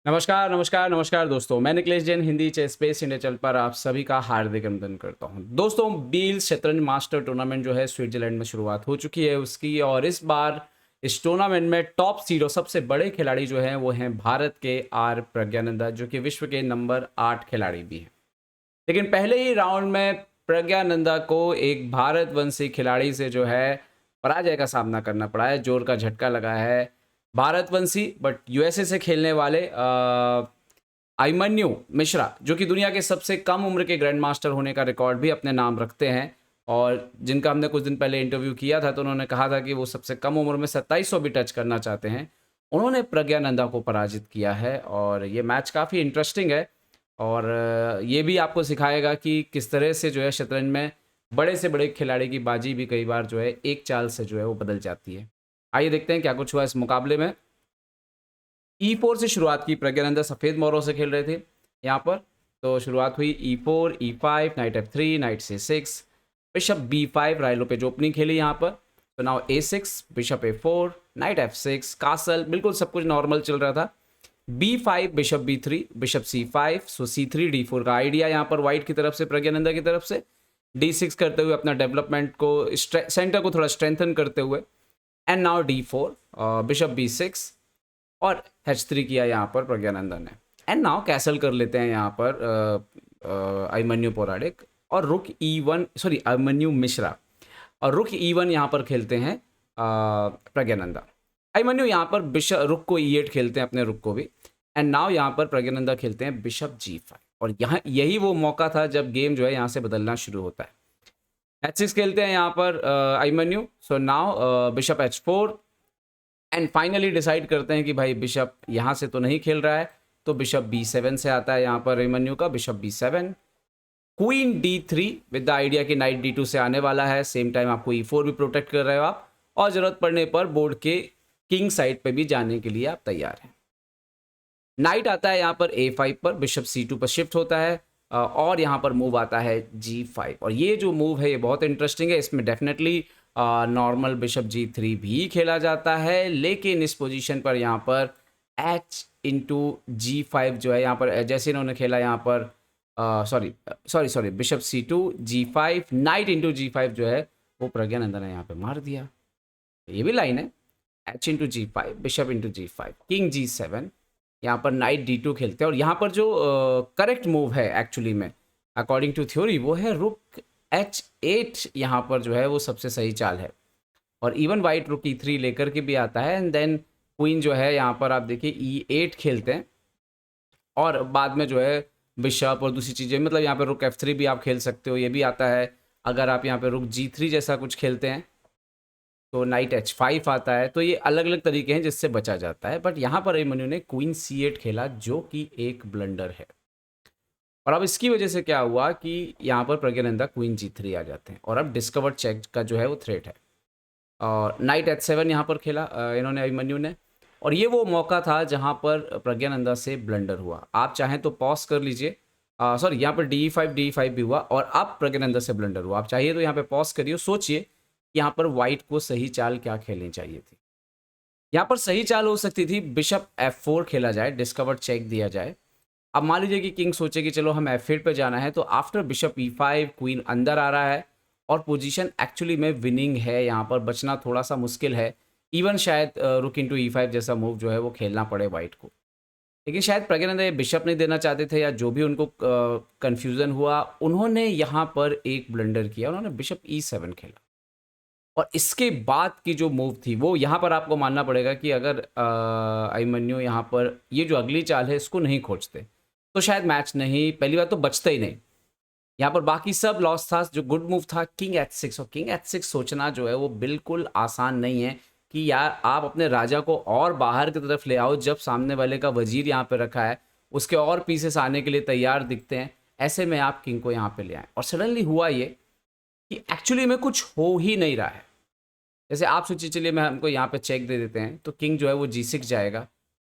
नमस्कार, नमस्कार, नमस्कार दोस्तों। मैं Nikhilesh Jain Hindi chess space India channel पर आप सभी का हार्दिक अभिनंदन करता हूं। दोस्तों, बील्स शतरंज मास्टर टूर्नामेंट जो है स्विट्जरलैंड में शुरुआत हो चुकी है उसकी, और इस बार इस टूर्नामेंट में टॉप सीड और सबसे बड़े खिलाड़ी जो हैं वो हैं भारत के आर प्रज्ञानंदा, जो कि विश्व के नंबर 8 खिलाड़ी भी हैं। लेकिन पहले ही राउंड में प्रज्ञानंदा को एक भारतवंशी खिलाड़ी से जो है पराजय का सामना करना पड़ा है। जोर का झटका लगा है। भारतवंशी बट यूएसए से खेलने वाले अभिमन्यु मिश्रा, जो कि दुनिया के सबसे कम उम्र के ग्रैंड मास्टर होने का रिकॉर्ड भी अपने नाम रखते हैं, और जिनका हमने कुछ दिन पहले इंटरव्यू किया था तो उन्होंने कहा था कि वो सबसे कम उम्र में 2700 भी टच करना चाहते हैं। उन्होंने प्रज्ञानंदा को पराजित किया है, और ये मैच काफ़ी इंटरेस्टिंग है। और ये भी आपको सिखाएगा कि किस तरह से जो है शतरंज में बड़े से बड़े खिलाड़ी की बाजी भी कई बार जो है एक चाल से जो है वो बदल जाती है। आइए देखते हैं क्या कुछ हुआ इस मुकाबले में। E4 से शुरुआत की प्रज्ञानंदा, सफ़ेद मोरों से खेल रहे थे यहाँ पर। तो शुरुआत हुई E4, E5, night F3, night C6, bishop B5, Raialo पे जो ओपनिंग खेली यहाँ पर। तो now A6, bishop A4, night F6, castle, बिल्कुल सब कुछ नॉर्मल चल रहा था। B5, bishop B3, bishop C5, सो C3 D4 का आइडिया यहाँ पर वाइट की तरफ से, प्रज्ञानंदा की तरफ से। D6 करते हुए अपना डेवलपमेंट को, सेंटर को थोड़ा स्ट्रेंथन करते हुए। And now D4, bishop B6, और H3 किया यहाँ पर प्रज्ञानंदा ने। एंड नाउ कैसल कर लेते हैं यहाँ पर अभिमन्यु पौराणिक, और रुक E1, सॉरी अभिमन्यु मिश्रा, और रुक E1 यहाँ पर खेलते हैं प्रज्ञानंदा। अभिमन्यु यहाँ पर बिशप रुक को E8 खेलते हैं, अपने रुक को भी। एंड नाउ यहाँ पर प्रज्ञानंदा खेलते हैं बिशप G5, और यहाँ यही वो मौका था जब गेम जो है यहाँ से बदलना शुरू होता है। H6 खेलते हैं यहाँ पर Abhimanyu. So now bishop H4, and finally decide करते हैं कि भाई बिशप यहाँ से तो नहीं खेल रहा है, तो बिशप B7 से आता है यहाँ पर अभिमन्यु का, bishop B7, queen D3 with the idea कि नाइट D2 से आने वाला है। सेम टाइम आपको E4 भी प्रोटेक्ट कर रहे हो आप, और ज़रूरत पड़ने पर बोर्ड के किंग साइड पे भी जाने के लिए आप तैयार हैं। नाइट आता है यहाँ पर A5 पर, बिशप C2 पर शिफ्ट होता है, और यहाँ पर मूव आता है G5, और ये जो मूव है ये बहुत इंटरेस्टिंग है। इसमें डेफिनेटली नॉर्मल बिशप G3 भी खेला जाता है, लेकिन इस पोजीशन पर यहाँ पर H इंटू G5 जो है यहाँ पर, जैसे इन्होंने खेला यहाँ पर, sorry bishop C2 G5, night into G5 जो है वो प्रज्ञानंदा ने यहाँ पे मार दिया। ये भी लाइन है, H into G5, bishop into G5, king G7, यहाँ पर नाइट D2 खेलते हैं। और यहाँ पर जो करेक्ट मूव है एक्चुअली में अकॉर्डिंग टू थ्योरी, वो है रुक H8, यहाँ पर जो है वो सबसे सही चाल है। और इवन वाइट रुक E3 लेकर के भी आता है, एंड देन क्वीन जो है यहाँ पर आप देखिए E8 खेलते हैं, और बाद में जो है बिशप और दूसरी चीज़ें, मतलब यहाँ पर रुक F3 भी आप खेल सकते हो, ये भी आता है। अगर आप यहाँ पर रुक G3 जैसा कुछ खेलते हैं तो नाइट H5 आता है। तो ये अलग अलग तरीके हैं जिससे बचा जाता है, बट यहाँ पर अभिमन्यु ने क्वीन C8 खेला, जो कि एक ब्लंडर है। और अब इसकी वजह से क्या हुआ कि यहाँ पर प्रज्ञानंदा क्वीन G3 आ जाते हैं, और अब डिस्कवर चेक का जो है वो थ्रेट है। और नाइट H7 यहाँ पर खेला इन्होंने, अभिमन्यु ने, और ये वो मौका था जहाँ पर प्रज्ञानंदा से ब्लंडर हुआ। आप चाहें तो पॉज कर लीजिए, सॉरी यहाँ पर D5 भी हुआ, और अब प्रज्ञानंदा से ब्लंडर हुआ। आप चाहिए तो यहाँ पे पॉज करिए, सोचिए यहाँ पर वाइट को सही चाल क्या खेलनी चाहिए थी। यहाँ पर सही चाल हो सकती थी बिशप F4 खेला जाए, डिस्कवर चेक दिया जाए। अब मान लीजिए कि किंग सोचे कि चलो हम F8 पे जाना है, तो आफ्टर बिशप E5 क्वीन अंदर आ रहा है, और पोजीशन एक्चुअली में विनिंग है, यहाँ पर बचना थोड़ा सा मुश्किल है। इवन शायद रुक इंटू E5 जैसा मूव जो है वो खेलना पड़े वाइट को, लेकिन शायद प्रज्ञानंदा ये बिशप नहीं देना चाहते थे, या जो भी उनको कन्फ्यूज़न हुआ, उन्होंने यहाँ पर एक ब्लंडर किया, उन्होंने बिशप E7 खेला। और इसके बाद की जो मूव थी वो यहाँ पर आपको मानना पड़ेगा कि अगर अभिमन्यु यहाँ पर ये जो अगली चाल है इसको नहीं खोजते तो शायद मैच नहीं, पहली बात तो बचते ही नहीं। यहाँ पर बाकी सब लॉस था। जो गुड मूव था किंग H6, और किंग H6 सोचना जो है वो बिल्कुल आसान नहीं है कि यार आप अपने राजा को और बाहर की तरफ ले आओ, जब सामने वाले का वजीर यहाँ पे रखा है, उसके और पीसेस आने के लिए तैयार दिखते हैं, ऐसे में आप किंग को यहाँ पे ले आए। और सडनली हुआ ये कि एक्चुअली में कुछ हो ही नहीं रहा है। जैसे आप सोचिए, चलिए मैं हमको यहाँ पे चेक दे देते हैं, तो किंग जो है वो G6 जाएगा,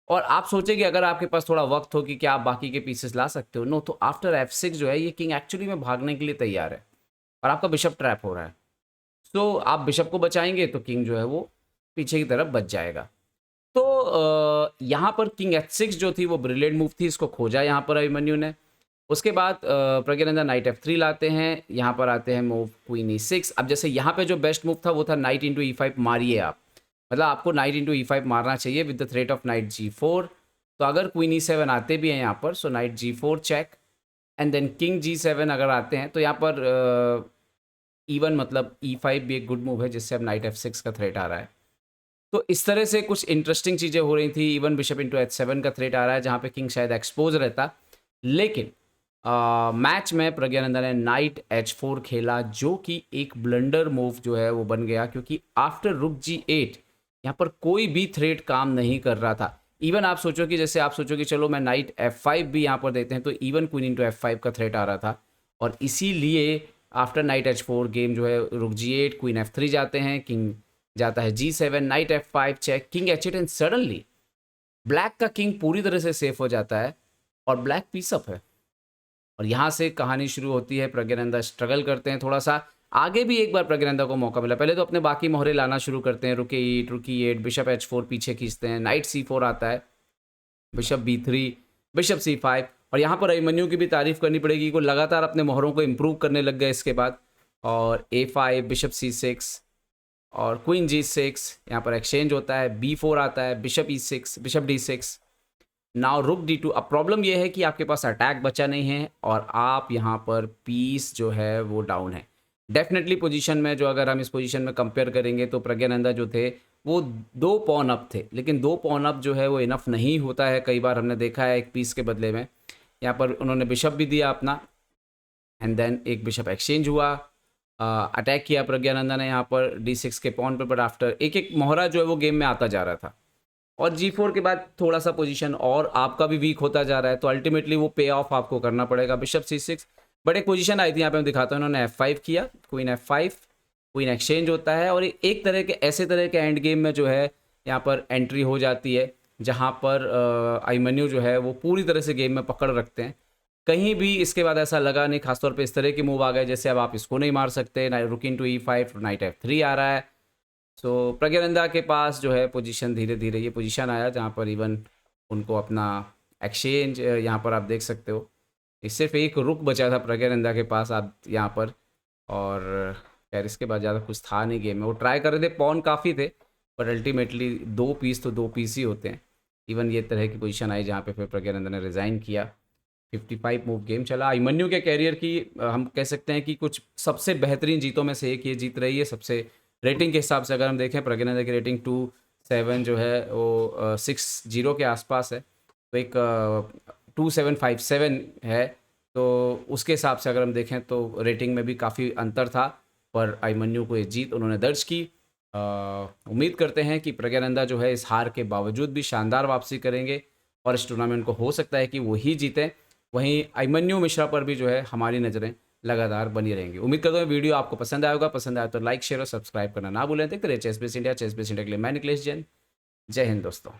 और आप सोचेंगे अगर आपके पास थोड़ा वक्त हो कि क्या आप बाकी के पीसेस ला सकते हो, नो, तो आफ्टर F6 जो है ये किंग एक्चुअली में भागने के लिए तैयार है, और आपका बिशप ट्रैप हो रहा है। सो आप बिशप को बचाएंगे तो किंग जो है वो पीछे की तरफ बच जाएगा। तो यहाँ पर किंग H6 जो थी वो ब्रिलियंट मूव थी, इसको खोजा यहाँ पर अभिमन्यु ने। उसके बाद प्रज्ञानंदा नाइट F3 लाते हैं, यहाँ पर आते हैं मूव क्वीन E6। अब जैसे यहाँ पे जो बेस्ट मूव था वो था नाइट इंटू E5 मारिए आप, मतलब आपको नाइट इंटू E5 मारना चाहिए with the threat of night G4। तो अगर क्वीन E7 आते भी हैं यहाँ पर, so knight G4 check and then king G7 अगर आते हैं तो यहाँ पर इवन मतलब E5 भी एक गुड मूव है जिससे अब नाइट F6 का थ्रेट आ रहा है। तो इस तरह से कुछ इंटरेस्टिंग चीज़ें हो रही थी। इवन बिशप इंटू H7 का थ्रेट आ रहा है जहाँ पे किंग शायद एक्सपोज रहता, लेकिन मैच में प्रज्ञानंदा ने नाइट H4 खेला जो कि एक ब्लंडर मूव जो है वो बन गया, क्योंकि आफ्टर रुक G8 यहाँ पर कोई भी थ्रेट काम नहीं कर रहा था। इवन आप सोचो कि जैसे आप सोचो कि चलो मैं नाइट F5 भी यहाँ पर देते हैं तो इवन क्वीन इंटू F5 का थ्रेट आ रहा था, और इसीलिए आफ्टर नाइट H4 गेम जो है रुक G8 क्वीन F3 जाते हैं, किंग जाता है G7 knight F5 check king H8 and suddenly black का किंग पूरी तरह से सेफ हो जाता है और ब्लैक पीसअप है। और यहाँ से कहानी शुरू होती है। प्रज्ञानंदा स्ट्रगल करते हैं थोड़ा सा, आगे भी एक बार प्रज्ञानंदा को मौका मिला, पहले तो अपने बाकी मोहरे लाना शुरू करते हैं, रुके ईट रुकी एट बिशप H4 पीछे खींचते हैं, नाइट C4 आता है, बिशप B3 बिशप C5। और यहाँ पर अभिमन्यु की भी तारीफ करनी पड़ेगी, को लगातार अपने मोहरों को इम्प्रूव करने लग गए इसके बाद। और A5 बिशप C6 और क्वीन G6, यहाँ पर एक्सचेंज होता है, B4 आता है, bishop E6 bishop D6, now रुक D2। अब प्रॉब्लम यह है कि आपके पास अटैक बचा नहीं है और आप यहाँ पर पीस जो है वो डाउन है। डेफिनेटली पोजीशन में जो अगर हम इस पोजीशन में कंपेयर करेंगे तो प्रज्ञानंदा जो थे वो 2 पॉन अप थे, लेकिन 2 पॉन अप जो है वो इनफ नहीं होता है, कई बार हमने देखा है एक पीस के बदले में। यहाँ पर उन्होंने बिशप भी दिया अपना एंड देन एक बिशप एक्सचेंज हुआ, अटैक किया प्रज्ञानंदा ने यहाँ पर D6 के पॉन पर, बट आफ्टर एक एक मोहरा जो है वो गेम में आता जा रहा था और G4 के बाद थोड़ा सा पोजीशन और आपका भी वीक होता जा रहा है, तो अल्टीमेटली वो पे ऑफ आपको करना पड़ेगा। बिशप C6 बट एक पोजीशन आई थी यहाँ पे मैं दिखाता हूँ, उन्होंने F5 किया, क्वीन F5 क्वीन एक्सचेंज होता है और एक तरह के ऐसे तरह के एंड गेम में जो है यहाँ पर एंट्री हो जाती है जहाँ पर अभिमन्यु जो है वो पूरी तरह से गेम में पकड़ रखते हैं। कहीं भी इसके बाद ऐसा लगा नहीं, खासतौर पे इस तरह के मूव आ गए जैसे अब आप इसको नहीं मार सकते, रुक इंटू E5 नाइट F3 आ रहा है। सो प्रज्ञानंदा के पास जो है पोजीशन धीरे धीरे ये पोजीशन आया जहाँ पर इवन उनको अपना एक्सचेंज यहाँ पर आप देख सकते हो, सिर्फ एक रुक बचा था प्रज्ञानंदा के पास आप यहाँ पर, और खैर इसके बाद ज़्यादा कुछ था नहीं गेम में। वो ट्राई कर रहे थे, पॉन काफ़ी थे बट अल्टीमेटली 2 पीस तो 2 पीस ही होते हैं। इवन ये तरह की पोजीशन आई जहाँ पे फिर प्रज्ञानंदा ने रिज़ाइन किया। 55 मूव गेम चला। अभिमन्यु के कैरियर की हम कह सकते हैं कि कुछ सबसे बेहतरीन जीतों में से एक ये जीत रही है। सबसे रेटिंग के हिसाब से अगर हम देखें प्रज्ञानंदा की रेटिंग 27 जो है वो 60 के आसपास है, तो एक 2757 है, तो उसके हिसाब से अगर हम देखें तो रेटिंग में भी काफ़ी अंतर था, पर अभिमन्यु को ये जीत उन्होंने दर्ज की। उम्मीद करते हैं कि प्रज्ञानंदा जो है इस हार के बावजूद भी शानदार वापसी करेंगे और इस टूर्नामेंट को हो सकता है कि वो ही जीतें। वहीं अभिमन्यु मिश्रा पर भी जो है हमारी नज़रें लगातार बनी रहेंगी। उम्मीद करता हूँ वीडियो आपको पसंद आया होगा, पसंद आया तो लाइक शेयर और सब्सक्राइब करना ना भूलें। देखते रहिए चेस बेस इंडिया के लिए मैं निकलेश जैन। जय हिंद दोस्तों।